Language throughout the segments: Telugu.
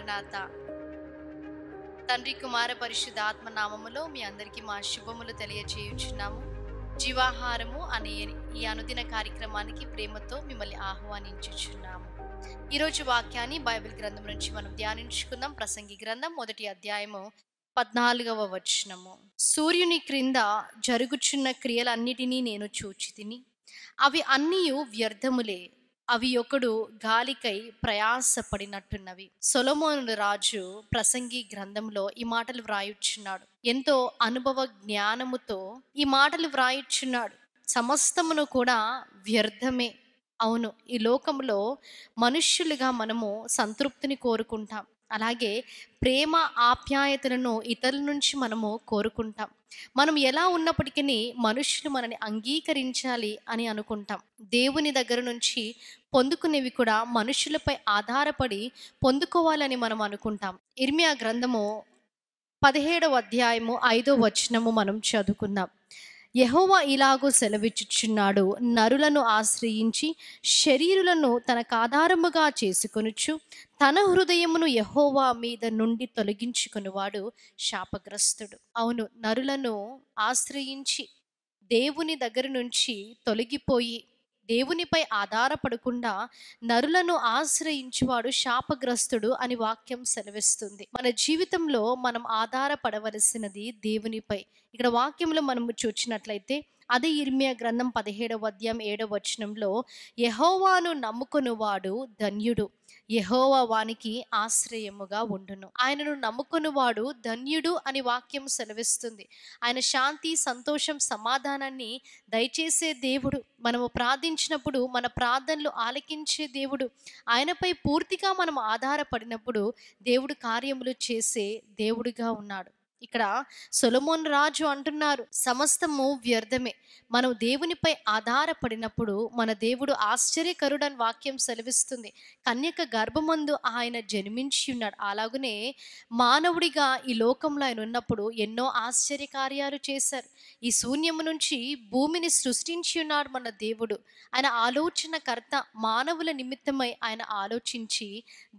మరణాత. తండ్రి, కుమార, పరిశుద్ధ ఆత్మ నామములో మీ అందరికీ మా శుభములు తెలియచేయుచున్నాము. జీవాహారము అనే ఈ అనుదిన కార్యక్రమానికి ప్రేమతో మిమ్మల్ని ఆహ్వానించుచున్నాము. ఈరోజు వాక్యాన్ని బైబిల్ గ్రంథం నుంచి మనం ధ్యానించుకుందాం. ప్రసంగి గ్రంథం 1వ అధ్యాయము 14వ వచనము. సూర్యుని క్రింద జరుగుచున్న క్రియలన్నిటినీ నేను చూచితిని. అవి అన్నీయు వ్యర్థములే. అవి ఒకడు గాలికై ప్రయాసపడినట్టున్నవి. సొలొమోను రాజు ప్రసంగి గ్రంథంలో ఈ మాటలు వ్రాయుచున్నాడు. ఎంతో అనుభవ జ్ఞానముతో ఈ మాటలు వ్రాయుచున్నాడు. సమస్తమును కూడా వ్యర్థమే. అవును, ఈ లోకంలో మనుష్యులుగా మనము సంతృప్తిని కోరుకుంటాం. అలాగే ప్రేమ ఆప్యాయతలను ఇతరుల నుంచి మనము కోరుకుంటాం. మనం ఎలా ఉన్నప్పటికీ మనుషులు మనని అంగీకరించాలి అని అనుకుంటాం. దేవుని దగ్గర నుంచి పొందుకునేవి కూడా మనుషులపై ఆధారపడి పొందుకోవాలని మనం అనుకుంటాం. ఇర్మియా గ్రంథము 17వ అధ్యాయము 5వ వచనము మనం చదువుకుందాం. యెహోవా ఇలాగూ సెలవిచ్చుచున్నాడు, నరులను ఆశ్రయించి శరీరులను తనకాధారముగా చేసుకొనుచు తన హృదయమును యెహోవా మీద నుండి తొలగించుకొనువాడు శాపగ్రస్తుడు. అవును, నరులను ఆశ్రయించి దేవుని దగ్గర నుంచి తొలగిపోయి దేవునిపై ఆధారపడకుండా నరులను ఆశ్రయించువాడు శాపగ్రస్తుడు అని వాక్యం సెలవిస్తుంది. మన జీవితంలో మనం ఆధారపడవలసినది దేవునిపై. ఇక్కడ వాక్యంలో మనము చూచినట్లయితే అదే ఇర్మియా గ్రంథం 17వ అధ్యాయం 7వ వచనంలో, యెహోవాను నమ్ముకొనువాడు ధన్యుడు, యెహోవా వానికి ఆశ్రయముగా ఉండును. ఆయనను నమ్ముకొనువాడు ధన్యుడు అని వాక్యం సెలవిస్తుంది. ఆయన శాంతి, సంతోషం, సమాధానాన్ని దయచేసే దేవుడు. మనము ప్రార్థించినప్పుడు మన ప్రార్థనలు ఆలకించే దేవుడు. ఆయనపై పూర్తిగా మనం ఆధారపడినప్పుడు దేవుడు కార్యములు చేసే దేవుడిగా ఉన్నాడు. ఇక్కడ సొలొమోను రాజు అంటున్నారు, సమస్తము వ్యర్థమే. మనం దేవునిపై ఆధారపడినప్పుడు మన దేవుడు ఆశ్చర్యకరుడని వాక్యం సెలవిస్తుంది. కన్యక గర్భమందు ఆయన జన్మించి ఉన్నాడు. అలాగనే మానవుడిగా ఈ లోకంలో ఆయన ఉన్నప్పుడు ఎన్నో ఆశ్చర్య కార్యాలు చేశారు. ఈ శూన్యము నుంచి భూమిని సృష్టించి ఉన్నాడు మన దేవుడు. ఆయన ఆలోచనకర్త. మానవుల నిమిత్తమై ఆయన ఆలోచించి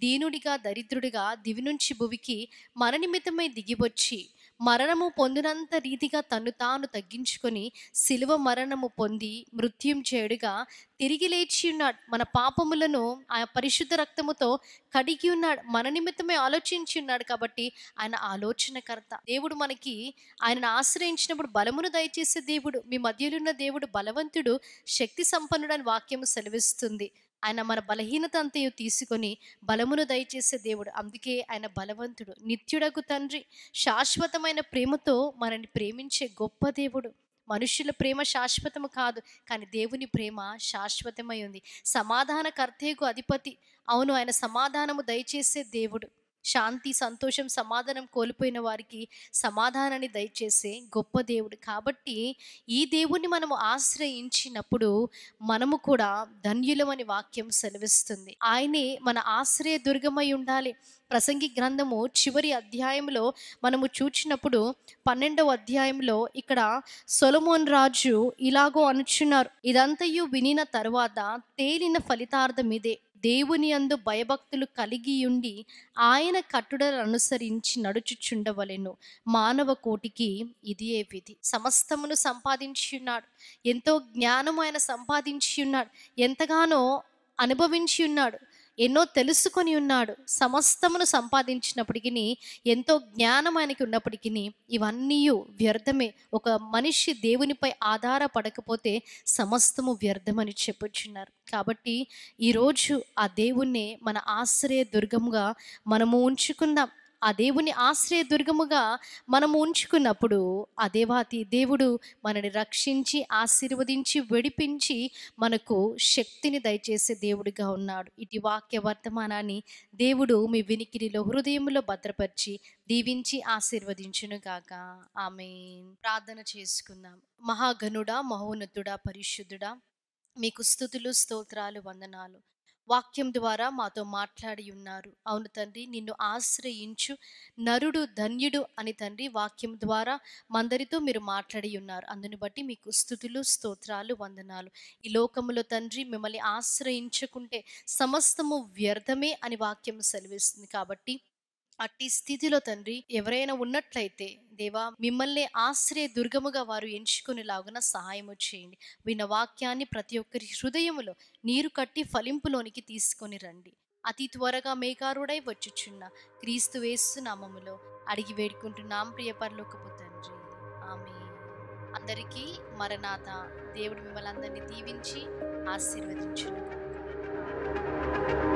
దీనుడిగా, దరిద్రుడిగా దివి నుంచి భువికి మన నిమిత్తమై దిగివచ్చి మరణము పొందినంత రీతిగా తను తాను తగ్గించుకొని శిలువ మరణము పొంది మృత్యుంజయుడిగా తిరిగి లేచి ఉన్నాడు. మన పాపములను ఆ పరిశుద్ధ రక్తముతో కడిగి ఉన్నాడు. మన నిమిత్తమే ఆలోచించి ఉన్నాడు. కాబట్టి ఆయన ఆలోచనకర్త. దేవుడు మనకి ఆయనను ఆశ్రయించినప్పుడు బలమును దయచేసే దేవుడు. మీ మధ్యలో ఉన్న దేవుడు బలవంతుడు, శక్తి సంపన్నుడు అని వాక్యము సెలవిస్తుంది. ఆయన మన బలహీనత అంతయు తీసుకొని బలమును దయచేసే దేవుడు. అందుకే ఆయన బలవంతుడు, నిత్యుడగు తండ్రి, శాశ్వతమైన ప్రేమతో మనల్ని ప్రేమించే గొప్ప దేవుడు. మనుషుల ప్రేమ శాశ్వతము కాదు, కానీ దేవుని ప్రేమ శాశ్వతమై ఉంది. సమాధానకర్తకు అధిపతి. అవును, ఆయన సమాధానము దయచేసే దేవుడు. శాంతి, సంతోషం, సమాధానం కోల్పోయిన వారికి సమాధానాన్ని దయచేసే గొప్ప దేవుడు. కాబట్టి ఈ దేవుణ్ణి మనము ఆశ్రయించినప్పుడు మనము కూడా ధన్యులమని వాక్యం సెలవిస్తుంది. ఆయనే మన ఆశ్రయ దుర్గమై ఉండాలి. ప్రసంగి గ్రంథము చివరి అధ్యాయంలో మనము చూచినప్పుడు 12వ అధ్యాయంలో ఇక్కడ సొలొమోను రాజు ఇలాగో అనుచున్నారు, ఇదంతయు వినిన తరువాత తేలిన ఫలితార్థం ఇదే, దేవుని యందు భయభక్తులు కలిగి ఉండి ఆయన కట్టుడలను అనుసరించి నడుచుచుండవలెను. మానవ కోటికి ఇదియే విధి. సమస్తమును సంపాదించి ఉన్నాడు. ఎంతో జ్ఞానము ఆయన సంపాదించి ఉన్నాడు. ఎంతగానో అనుభవించి ఉన్నాడు. ఎన్నో తెలుసుకొని ఉన్నాడు. సమస్తమును సంపాదించినప్పటికీ, ఎంతో జ్ఞానం ఆయనకి ఉన్నప్పటికీ ఇవన్నీ వ్యర్థమే. ఒక మనిషి దేవునిపై ఆధారపడకపోతే సమస్తము వ్యర్థమని చెప్పుచున్నారు. కాబట్టి ఈరోజు ఆ దేవుణ్ణి మన ఆశ్రయ దుర్గముగా మనము ఉంచుకుందాం. ఆ దేవుని ఆశ్రయ దుర్గముగా మనము ఉంచుకున్నప్పుడు ఆ దేవాతి దేవుడు మనని రక్షించి, ఆశీర్వదించి, విడిపించి మనకు శక్తిని దయచేసే దేవుడిగా ఉన్నాడు. ఇటు వాక్య వర్తమానాన్ని దేవుడు మీ వినికిడిలో, హృదయంలో భద్రపరిచి దీవించి ఆశీర్వదించునుగాక. ఆమేన్. ప్రార్థన చేసుకుందాం. మహాగణుడా, మహోన్నతుడా, పరిశుద్ధుడా, మీకు స్తుతులు, స్తోత్రాలు, వందనాలు. వాక్యం ద్వారా మాతో మాట్లాడి ఉన్నారు. అవును తండ్రి, నిన్ను ఆశ్రయించు నరుడు ధన్యుడు అని తండ్రి వాక్యం ద్వారా మందరితో మీరు మాట్లాడి ఉన్నారు. అందుని బట్టి మీకు స్తుతులు, స్తోత్రాలు, వందనాలు. ఈ లోకములో తండ్రి మిమ్మల్ని ఆశ్రయించుకుంటే సమస్తము వ్యర్థమే అని వాక్యం సెలవిస్తుంది. కాబట్టి అట్టి స్థితిలో తండ్రి ఎవరైనా ఉన్నట్లయితే దేవా మిమ్మల్ని ఆశ్రయ దుర్గముగా వారు ఎంచుకునేలాగున సహాయము చేయండి. విన్న వాక్యాన్ని ప్రతి ఒక్కరి హృదయములో నీరు కట్టి ఫలింపులోనికి తీసుకొని రండి. అతి త్వరగా మేఘారుడై వచ్చుచున్న క్రీస్తు యేసు నామములో అడిగి వేడుకుంటున్నాం ప్రియ పరలోకపు తండ్రి. ఆమేన్. అందరికీ మరణాత. దేవుడు మిమ్మల్ని అందరినీ దీవించి ఆశీర్వదించును గాక.